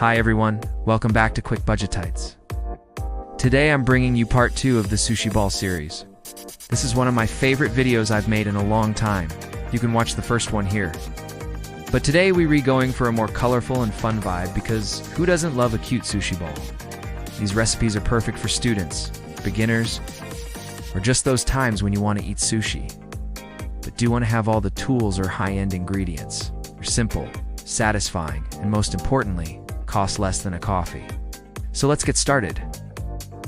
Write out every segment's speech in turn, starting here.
Hi everyone, welcome back to QuickBudgetBites. Today I'm bringing you part 2 of the sushi ball series. This is one of my favorite videos I've made in a long time. You can watch the first one here. But today we're going for a more colorful and fun vibe because who doesn't love a cute sushi ball? These recipes are perfect for students, beginners, or just those times when you want to eat sushi, but do want to have all the tools or high-end ingredients. They're simple, satisfying, and most importantly, cost less than a coffee. So let's get started.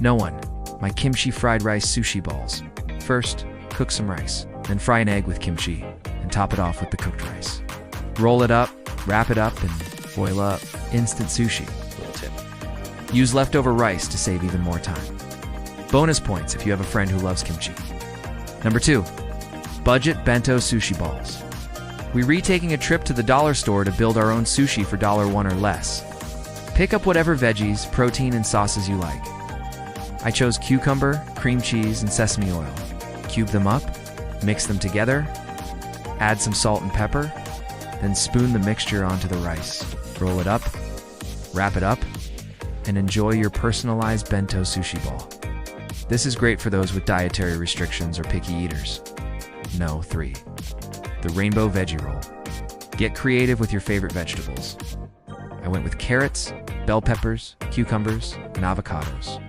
No one, my kimchi fried rice sushi balls. First, cook some rice, then fry an egg with kimchi, and top it off with the cooked rice. Roll it up, wrap it up, and boil up. Instant sushi. Little tip. Use leftover rice to save even more time. Bonus points if you have a friend who loves kimchi. Number 2, budget bento sushi balls. We're retaking a trip to the dollar store to build our own sushi for $1 or less. Pick up whatever veggies, protein, and sauces you like. I chose cucumber, cream cheese, and sesame oil. Cube them up, mix them together, add some salt and pepper, then spoon the mixture onto the rice. Roll it up, wrap it up, and enjoy your personalized bento sushi ball. This is great for those with dietary restrictions or picky eaters. No, 3. The rainbow veggie roll. Get creative with your favorite vegetables. I went with carrots, bell peppers, cucumbers, and avocados.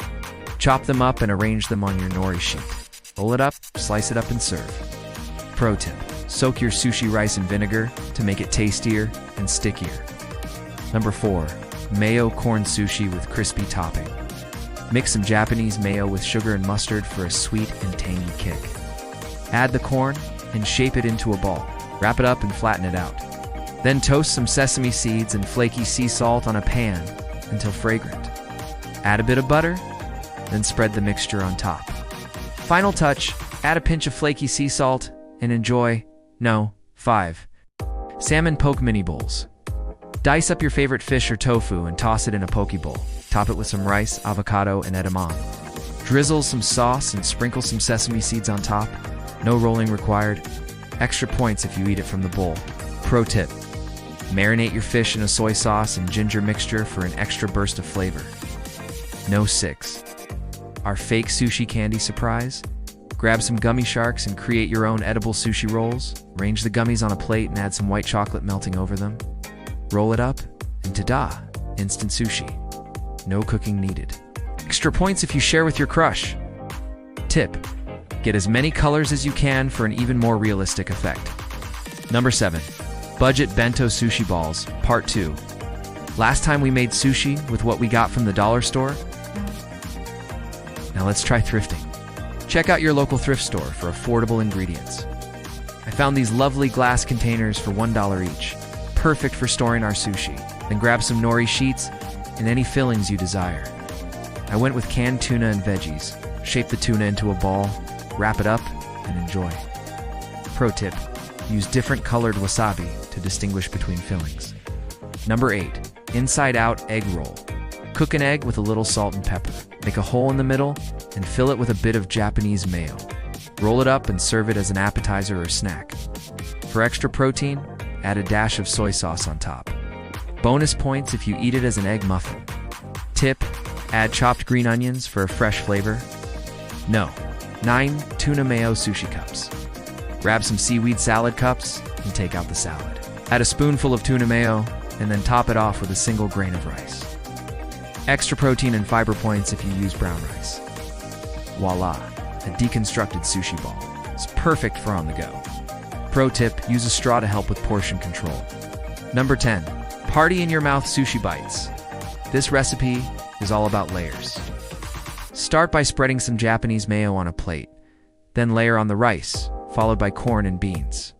Chop them up and arrange them on your nori sheet. Roll it up, slice it up, and serve. Pro tip: soak your sushi rice in vinegar to make it tastier and stickier. Number 4, mayo corn sushi with crispy topping. Mix some Japanese mayo with sugar and mustard for a sweet and tangy kick. Add the corn and shape it into a ball. Wrap it up and flatten it out. Then toast some sesame seeds and flaky sea salt on a pan until fragrant. Add a bit of butter, then spread the mixture on top. Final touch, add a pinch of flaky sea salt and enjoy. No, 5. Salmon poke mini bowls. Dice up your favorite fish or tofu and toss it in a poke bowl. Top it with some rice, avocado, and edamame. Drizzle some sauce and sprinkle some sesame seeds on top. No rolling required. Extra points if you eat it from the bowl. Pro tip: marinate your fish in a soy sauce and ginger mixture for an extra burst of flavor. No, 6. Our fake sushi candy surprise. Grab some gummy sharks and create your own edible sushi rolls. Arrange the gummies on a plate and add some white chocolate melting over them. Roll it up, and ta-da! Instant sushi. No cooking needed. Extra points if you share with your crush. Tip: get as many colors as you can for an even more realistic effect. Number 7, budget bento sushi balls, part 2. Last time we made sushi with what we got from the dollar store. Now let's try thrifting. Check out your local thrift store for affordable ingredients. I found these lovely glass containers for $1 each, perfect for storing our sushi. Then grab some nori sheets and any fillings you desire. I went with canned tuna and veggies. Shape the tuna into a ball, wrap it up, and enjoy. Pro tip: use different colored wasabi to distinguish between fillings. Number 8, inside-out egg roll. Cook an egg with a little salt and pepper. Make a hole in the middle and fill it with a bit of Japanese mayo. Roll it up and serve it as an appetizer or snack. For extra protein, add a dash of soy sauce on top. Bonus points if you eat it as an egg muffin. Tip: add chopped green onions for a fresh flavor. No. 9, tuna mayo sushi cups. Grab some seaweed salad cups and take out the salad. Add a spoonful of tuna mayo and then top it off with a single grain of rice. Extra protein and fiber points if you use brown rice. Voila, a deconstructed sushi ball. It's perfect for on the go. Pro tip: use a straw to help with portion control. Number 10, party in your mouth sushi bites. This recipe is all about layers. Start by spreading some Japanese mayo on a plate, then layer on the rice, followed by corn and beans.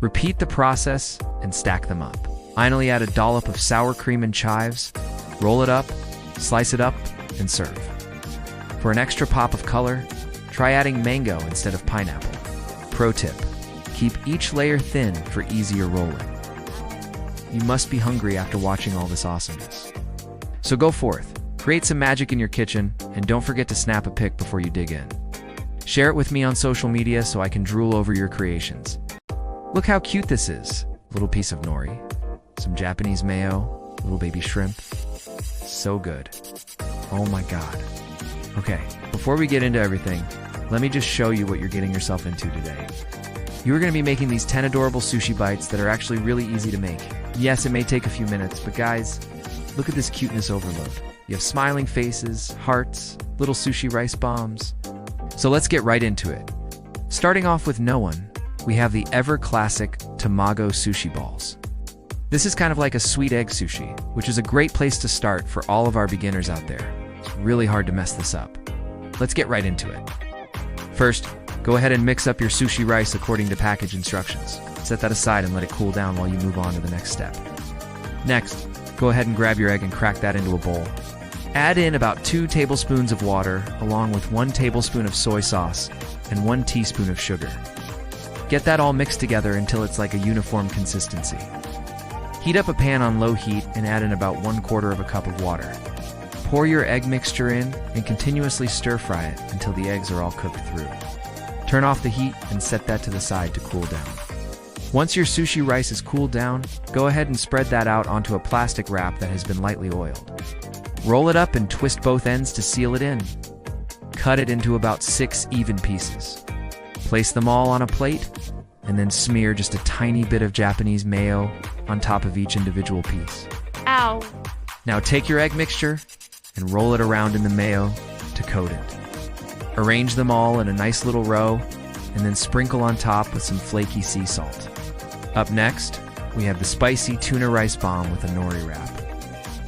Repeat the process and stack them up. Finally, add a dollop of sour cream and chives, roll it up, slice it up, and serve. For an extra pop of color, try adding mango instead of pineapple. Pro tip: keep each layer thin for easier rolling. You must be hungry after watching all this awesomeness. So go forth, create some magic in your kitchen, and don't forget to snap a pic before you dig in. Share it with me on social media so I can drool over your creations. Look how cute this is. A little piece of nori, some Japanese mayo, little baby shrimp, so good. Oh my God. Okay, before we get into everything, let me just show you what you're getting yourself into today. You're going to be making these 10 adorable sushi bites that are actually really easy to make. Yes, it may take a few minutes, but guys, look at this cuteness overload. You have smiling faces, hearts, little sushi rice bombs. So let's get right into it. Starting off with no one, we have the ever-classic Tamago sushi balls. This is kind of like a sweet egg sushi, which is a great place to start for all of our beginners out there. It's really hard to mess this up. Let's get right into it. First, go ahead and mix up your sushi rice according to package instructions. Set that aside and let it cool down while you move on to the next step. Next, go ahead and grab your egg and crack that into a bowl. Add in about 2 tablespoons of water, along with 1 tablespoon of soy sauce and 1 teaspoon of sugar. Get that all mixed together until it's like a uniform consistency. Heat up a pan on low heat and add in about 1/4 cup of water. Pour your egg mixture in and continuously stir fry it until the eggs are all cooked through. Turn off the heat and set that to the side to cool down. Once your sushi rice is cooled down, go ahead and spread that out onto a plastic wrap that has been lightly oiled. Roll it up and twist both ends to seal it in. Cut it into about 6 even pieces. Place them all on a plate, and then smear just a tiny bit of Japanese mayo on top of each individual piece. Ow! Now take your egg mixture and roll it around in the mayo to coat it. Arrange them all in a nice little row, and then sprinkle on top with some flaky sea salt. Up next, we have the spicy tuna rice bomb with a nori wrap.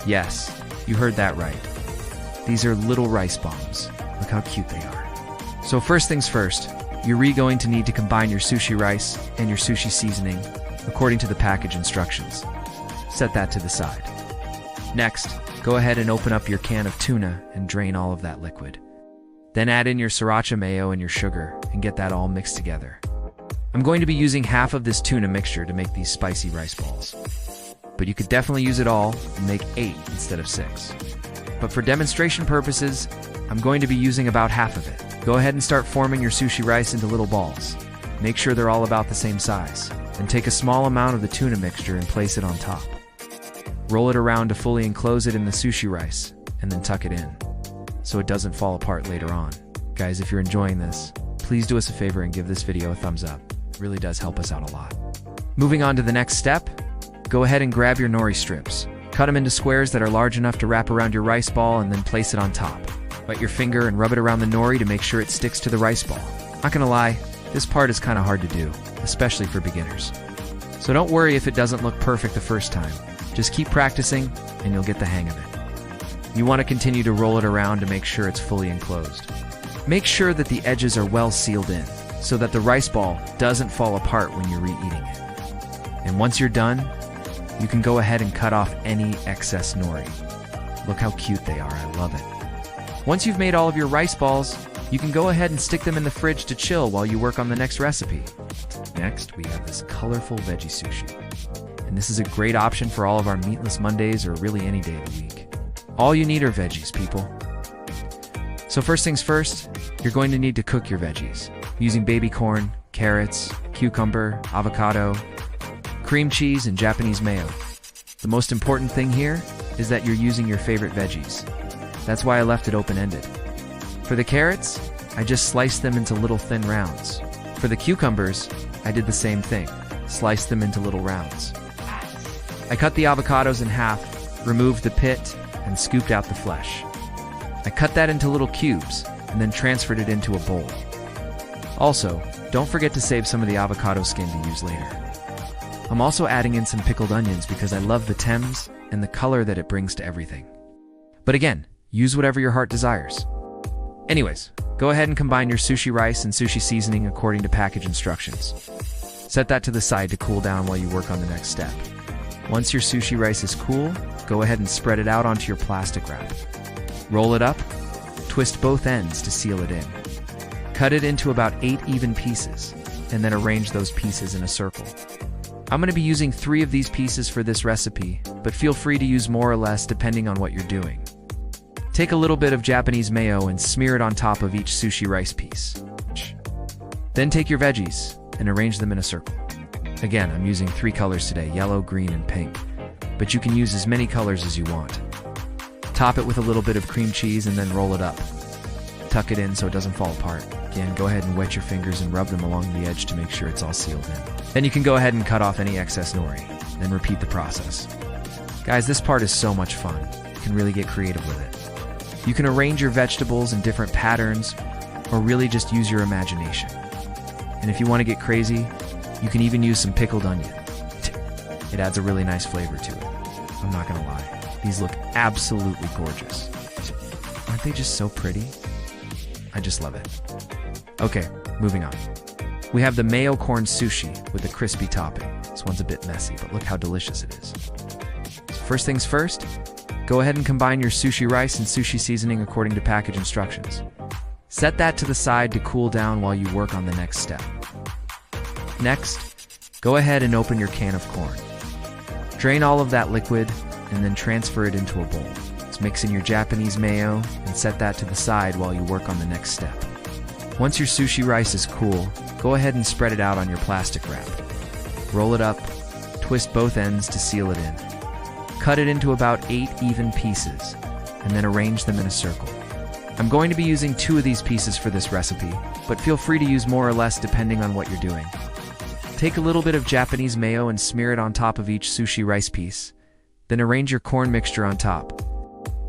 Yes, you heard that right. These are little rice bombs. Look how cute they are. So first things first, you're going to need to combine your sushi rice and your sushi seasoning according to the package instructions. Set that to the side. Next, go ahead and open up your can of tuna and drain all of that liquid. Then add in your sriracha mayo and your sugar and get that all mixed together. I'm going to be using half of this tuna mixture to make these spicy rice balls. But you could definitely use it all and make 8 instead of 6. But for demonstration purposes, I'm going to be using about half of it. Go ahead and start forming your sushi rice into little balls. Make sure they're all about the same size. Then take a small amount of the tuna mixture and place it on top. Roll it around to fully enclose it in the sushi rice, and then tuck it in, so it doesn't fall apart later on. Guys, if you're enjoying this, please do us a favor and give this video a thumbs up. It really does help us out a lot. Moving on to the next step, go ahead and grab your nori strips. Cut them into squares that are large enough to wrap around your rice ball and then place it on top. Wet your finger and rub it around the nori to make sure it sticks to the rice ball. Not gonna lie, this part is kind of hard to do, especially for beginners. So don't worry if it doesn't look perfect the first time. Just keep practicing and you'll get the hang of it. You want to continue to roll it around to make sure it's fully enclosed. Make sure that the edges are well sealed in so that the rice ball doesn't fall apart when you're reheating it. And once you're done, you can go ahead and cut off any excess nori. Look how cute they are, I love it. Once you've made all of your rice balls, you can go ahead and stick them in the fridge to chill while you work on the next recipe. Next, we have this colorful veggie sushi. And this is a great option for all of our meatless Mondays or really any day of the week. All you need are veggies, people. So first things first, you're going to need to cook your veggies using baby corn, carrots, cucumber, avocado, cream cheese, and Japanese mayo. The most important thing here is that you're using your favorite veggies. That's why I left it open-ended. For the carrots, I just sliced them into little thin rounds. For the cucumbers, I did the same thing, sliced them into little rounds. I cut the avocados in half, removed the pit, and scooped out the flesh. I cut that into little cubes, and then transferred it into a bowl. Also, don't forget to save some of the avocado skin to use later. I'm also adding in some pickled onions because I love the stems and the color that it brings to everything. But again, use whatever your heart desires. Anyways, go ahead and combine your sushi rice and sushi seasoning according to package instructions. Set that to the side to cool down while you work on the next step. Once your sushi rice is cool, go ahead and spread it out onto your plastic wrap. Roll it up, twist both ends to seal it in. Cut it into about 8 even pieces, and then arrange those pieces in a circle. I'm going to be using 3 of these pieces for this recipe, but feel free to use more or less depending on what you're doing. Take a little bit of Japanese mayo and smear it on top of each sushi rice piece. Then take your veggies and arrange them in a circle. Again, I'm using 3 colors today, yellow, green, and pink, but you can use as many colors as you want. Top it with a little bit of cream cheese and then roll it up. Tuck it in so it doesn't fall apart. Again, go ahead and wet your fingers and rub them along the edge to make sure it's all sealed in. Then you can go ahead and cut off any excess nori, then repeat the process. Guys, this part is so much fun. You can really get creative with it. You can arrange your vegetables in different patterns, or really just use your imagination. And if you want to get crazy, you can even use some pickled onion. It adds a really nice flavor to it. I'm not gonna lie, these look absolutely gorgeous. Aren't they just so pretty? I just love it. Okay, moving on. We have the mayo corn sushi with a crispy topping. This one's a bit messy, but look how delicious it is. So first things first, go ahead and combine your sushi rice and sushi seasoning according to package instructions. Set that to the side to cool down while you work on the next step. Next, go ahead and open your can of corn. Drain all of that liquid and then transfer it into a bowl. Let's mix in your Japanese mayo and set that to the side while you work on the next step. Once your sushi rice is cool, go ahead and spread it out on your plastic wrap. Roll it up, twist both ends to seal it in. Cut it into about 8 even pieces, and then arrange them in a circle. I'm going to be using 2 of these pieces for this recipe, but feel free to use more or less depending on what you're doing. Take a little bit of Japanese mayo and smear it on top of each sushi rice piece. Then arrange your corn mixture on top.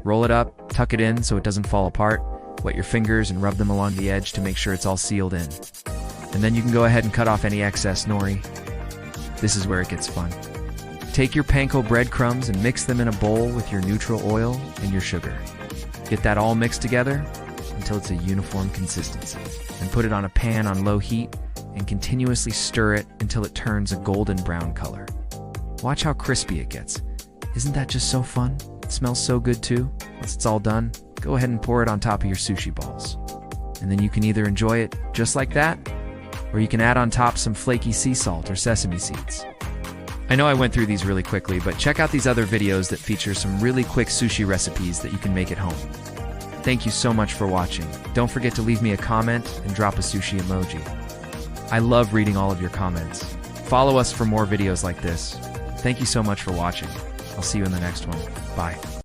Roll it up, tuck it in so it doesn't fall apart, wet your fingers and rub them along the edge to make sure it's all sealed in. And then you can go ahead and cut off any excess nori. This is where it gets fun. Take your panko breadcrumbs and mix them in a bowl with your neutral oil and your sugar. Get that all mixed together until it's a uniform consistency. And put it on a pan on low heat and continuously stir it until it turns a golden brown color. Watch how crispy it gets. Isn't that just so fun? It smells so good too. Once it's all done, go ahead and pour it on top of your sushi balls. And then you can either enjoy it just like that, or you can add on top some flaky sea salt or sesame seeds. I know I went through these really quickly, but check out these other videos that feature some really quick sushi recipes that you can make at home. Thank you so much for watching. Don't forget to leave me a comment and drop a sushi emoji. I love reading all of your comments. Follow us for more videos like this. Thank you so much for watching. I'll see you in the next one. Bye.